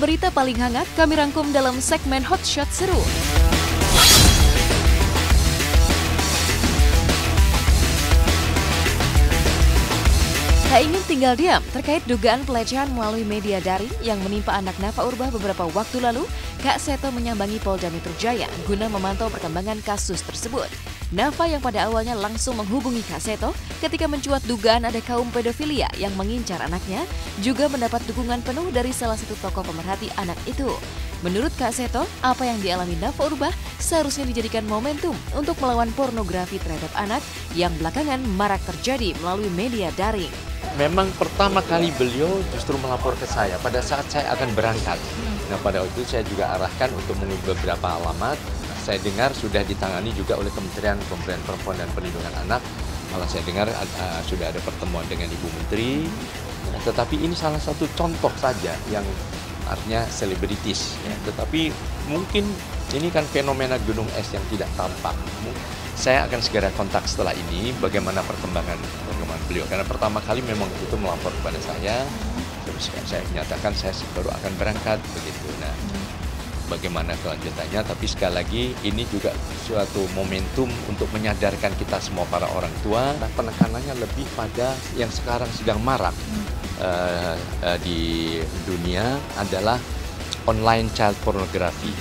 Berita paling hangat kami rangkum dalam segmen Hot Shot Seru. Tak ingin tinggal diam terkait dugaan pelecehan melalui media daring yang menimpa anak Nafa Urbah beberapa waktu lalu, Kak Seto menyambangi Polda Metro Jaya guna memantau perkembangan kasus tersebut. Nafa yang pada awalnya langsung menghubungi Kak Seto ketika mencuat dugaan ada kaum pedofilia yang mengincar anaknya, juga mendapat dukungan penuh dari salah satu tokoh pemerhati anak itu. Menurut Kak Seto, apa yang dialami Nafa Urbah seharusnya dijadikan momentum untuk melawan pornografi terhadap anak yang belakangan marak terjadi melalui media daring. Memang pertama kali beliau justru melapor ke saya pada saat saya akan berangkat. Nah, pada waktu itu saya juga arahkan untuk mengunduh beberapa alamat. Saya dengar sudah ditangani juga oleh Kementerian Pemberdayaan Perempuan dan Perlindungan Anak. Malah saya dengar sudah ada pertemuan dengan Ibu Menteri. Nah, tetapi ini salah satu contoh saja yang artinya selebritis. Ya. Tetapi mungkin ini kan fenomena gunung es yang tidak tampak. Saya akan segera kontak setelah ini bagaimana perkembangan beliau. Karena pertama kali memang itu melapor kepada saya. Terus saya menyatakan saya baru akan berangkat begitu. Nah, bagaimana kelanjutannya? Tapi sekali lagi ini juga suatu momentum untuk menyadarkan kita semua para orang tua. Nah, penekanannya lebih pada yang sekarang sedang marak di dunia adalah online child pornography.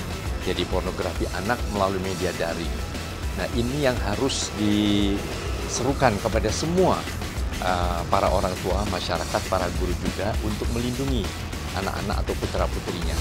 Jadi pornografi anak melalui media daring. Nah, ini yang harus diserukan kepada semua para orang tua, masyarakat, para guru juga untuk melindungi anak-anak atau putra-putrinya.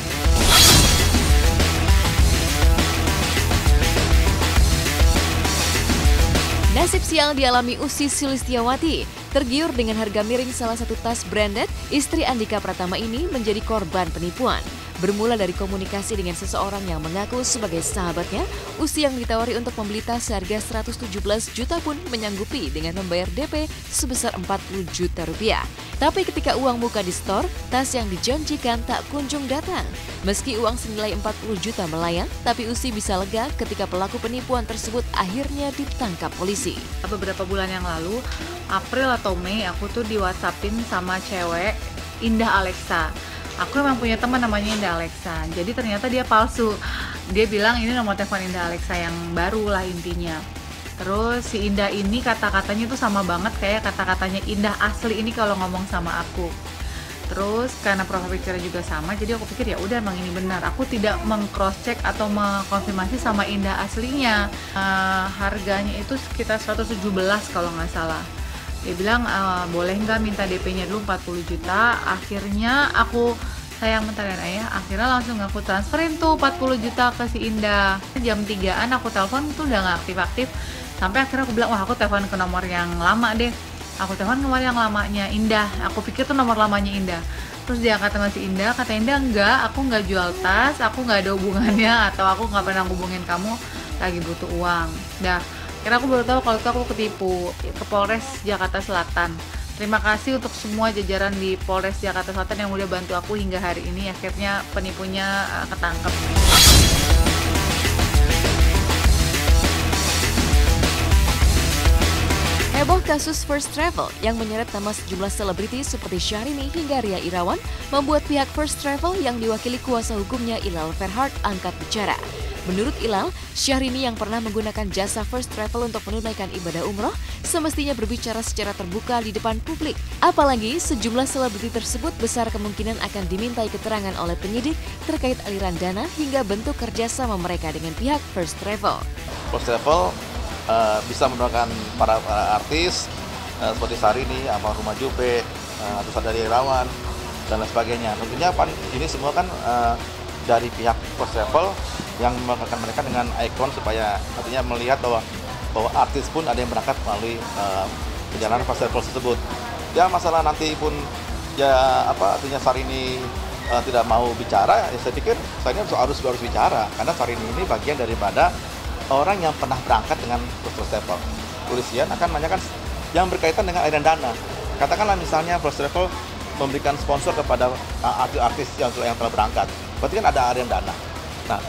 Nasib sial dialami Usi Sulistiawati. Tergiur dengan harga miring salah satu tas branded, istri Andika Pratama ini menjadi korban penipuan. Bermula dari komunikasi dengan seseorang yang mengaku sebagai sahabatnya, Usi yang ditawari untuk membeli tas seharga 117 juta pun menyanggupi dengan membayar DP sebesar 40 juta rupiah. Tapi ketika uang muka di store, tas yang dijanjikan tak kunjung datang. Meski uang senilai 40 juta melayang, tapi Usi bisa lega ketika pelaku penipuan tersebut akhirnya ditangkap polisi. Beberapa bulan yang lalu, April atau Mei, aku tuh di WhatsAppin sama cewek Indah Alexa. Aku memang punya teman namanya Indah Alexa. Jadi ternyata dia palsu. Dia bilang ini nomor telepon Indah Alexa yang baru lah intinya. Terus si Indah ini kata-katanya tuh sama banget kayak kata-katanya Indah asli ini kalau ngomong sama aku. Terus karena profil picture juga sama, jadi aku pikir ya udah emang ini benar. Aku tidak meng-cross check atau mengkonfirmasi sama Indah aslinya. Harganya itu sekitar 117 kalau nggak salah. Dia bilang boleh nggak minta DP-nya dulu 40 juta. Akhirnya aku sayang bentar ya ayah. Akhirnya langsung aku transferin tuh 40 juta ke si Indah. Jam 3-an aku telepon tuh udah nggak aktif-aktif. Sampai akhirnya aku bilang wah aku telepon ke nomor yang lama deh. Aku telepon nomor yang lamanya Indah. Aku pikir tuh nomor lamanya Indah. Terus dia angkat sama si Indah, kata Indah enggak, aku nggak jual tas, aku nggak ada hubungannya atau aku nggak pernah hubungin kamu lagi butuh uang. Dah. Karena aku baru tahu kalau itu aku ketipu ke Polres Jakarta Selatan. Terima kasih untuk semua jajaran di Polres Jakarta Selatan yang udah bantu aku hingga hari ini. Akhirnya penipunya ketangkep. Heboh kasus First Travel yang menyeret nama sejumlah selebritis seperti Syahrini hingga Ria Irawan membuat pihak First Travel yang diwakili kuasa hukumnya Ilal Verhard angkat bicara. Menurut Ilal, Syahrini yang pernah menggunakan jasa First Travel untuk menunaikan ibadah umroh semestinya berbicara secara terbuka di depan publik. Apalagi sejumlah selebriti tersebut besar kemungkinan akan dimintai keterangan oleh penyidik terkait aliran dana hingga bentuk kerjasama mereka dengan pihak First Travel. First Travel bisa menggunakan para artis seperti Syahrini, Almarhumah Juppe, terus ada Ria Irawan dan lain sebagainya. Tentunya ini semua kan dari pihak First Travel yang menggunakan mereka dengan ikon supaya artinya melihat bahwa artis pun ada yang berangkat melalui perjalanan First Travel tersebut. Ya masalah nanti pun ya artinya Syahrini tidak mau bicara, ya saya pikir Syahrini harus bicara karena Syahrini ini bagian daripada orang yang pernah berangkat dengan First Travel. Polisian akan menanyakan yang berkaitan dengan aliran dana. Katakanlah misalnya First Travel memberikan sponsor kepada artis-artis yang telah berangkat. Berarti kan ada aliran dana. Nah,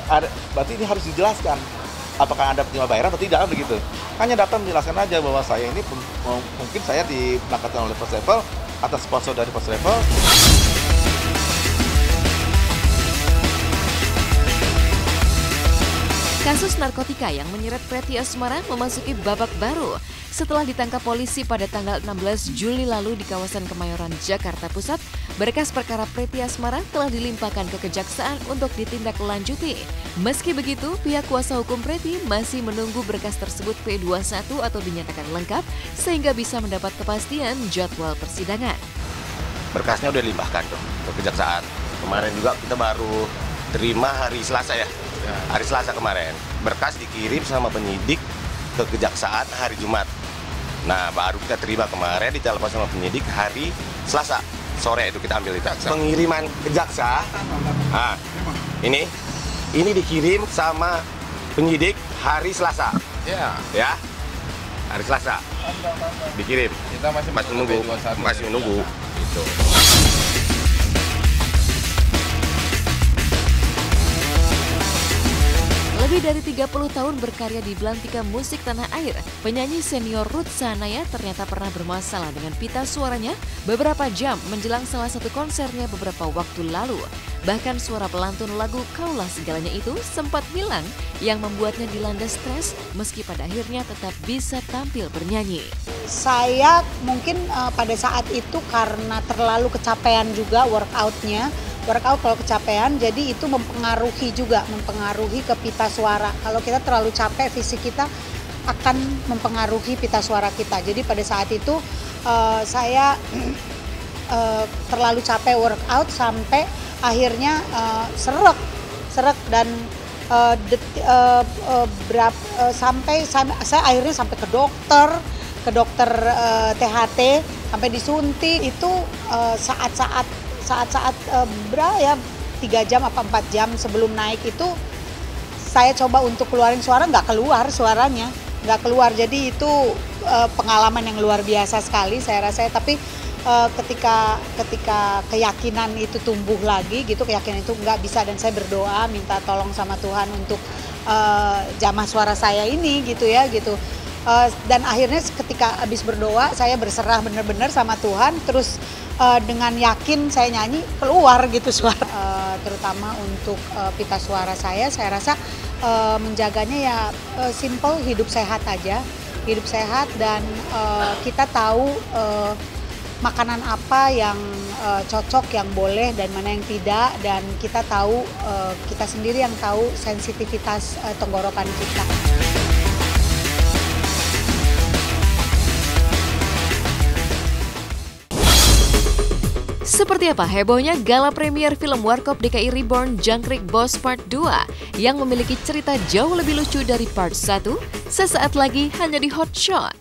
berarti ini harus dijelaskan apakah Anda penerima bayaran atau tidak begitu. Hanya datang menjelaskan aja bahwa saya ini mungkin saya diberangkatkan oleh First Travel atas sponsor dari First Travel. Kasus narkotika yang menyeret Preti Asmara memasuki babak baru setelah ditangkap polisi pada tanggal 16 Juli lalu di kawasan Kemayoran, Jakarta Pusat. Berkas perkara Preti Asmara telah dilimpahkan ke Kejaksaan untuk ditindaklanjuti. Meski begitu, pihak kuasa hukum Preti masih menunggu berkas tersebut P21 atau dinyatakan lengkap sehingga bisa mendapat kepastian jadwal persidangan. Berkasnya udah dilimpahkan tuh ke Kejaksaan. Kemarin juga kita baru terima hari Selasa ya. Hari Selasa kemarin, berkas dikirim sama penyidik ke Kejaksaan hari Jumat. Nah, baru kita terima kemarin, ditelepon sama penyidik hari Selasa sore itu kita ambil itu. Pengiriman ke Jaksa. Nah, ini dikirim sama penyidik hari Selasa. Ya, hari Selasa dikirim. Kita masih menunggu. Gitu. Lebih dari 30 tahun berkarya di belantika musik tanah air, penyanyi senior Ruth Sahanaya ternyata pernah bermasalah dengan pita suaranya beberapa jam menjelang salah satu konsernya beberapa waktu lalu. Bahkan suara pelantun lagu Kaulah Segalanya itu sempat hilang yang membuatnya dilanda stres meski pada akhirnya tetap bisa tampil bernyanyi. Saya mungkin pada saat itu karena terlalu kecapean juga workout kalau kecapean, jadi itu mempengaruhi ke pita suara. Kalau kita terlalu capek, fisik kita akan mempengaruhi pita suara kita. Jadi pada saat itu saya terlalu capek workout sampai akhirnya serak dan saya akhirnya sampai ke dokter THT, sampai disuntik. Itu saat-saat 3 jam apa 4 jam sebelum naik itu saya coba untuk keluarin suara, nggak keluar suaranya, nggak keluar. Jadi itu pengalaman yang luar biasa sekali saya rasa. Tapi ketika keyakinan itu tumbuh lagi gitu, keyakinan itu nggak bisa, dan saya berdoa minta tolong sama Tuhan untuk jamah suara saya ini gitu ya gitu. Dan akhirnya ketika habis berdoa saya berserah benar-benar sama Tuhan, terus dengan yakin saya nyanyi keluar gitu suara. Terutama untuk pita suara saya rasa menjaganya ya simple, hidup sehat aja, hidup sehat, dan kita tahu makanan apa yang cocok, yang boleh dan mana yang tidak, dan kita tahu kita sendiri yang tahu sensitivitas tenggorokan kita. Seperti apa hebohnya gala premier film Warkop DKI Reborn Jangkrik Boss Part 2 yang memiliki cerita jauh lebih lucu dari Part 1? Sesaat lagi hanya di Hot Shot.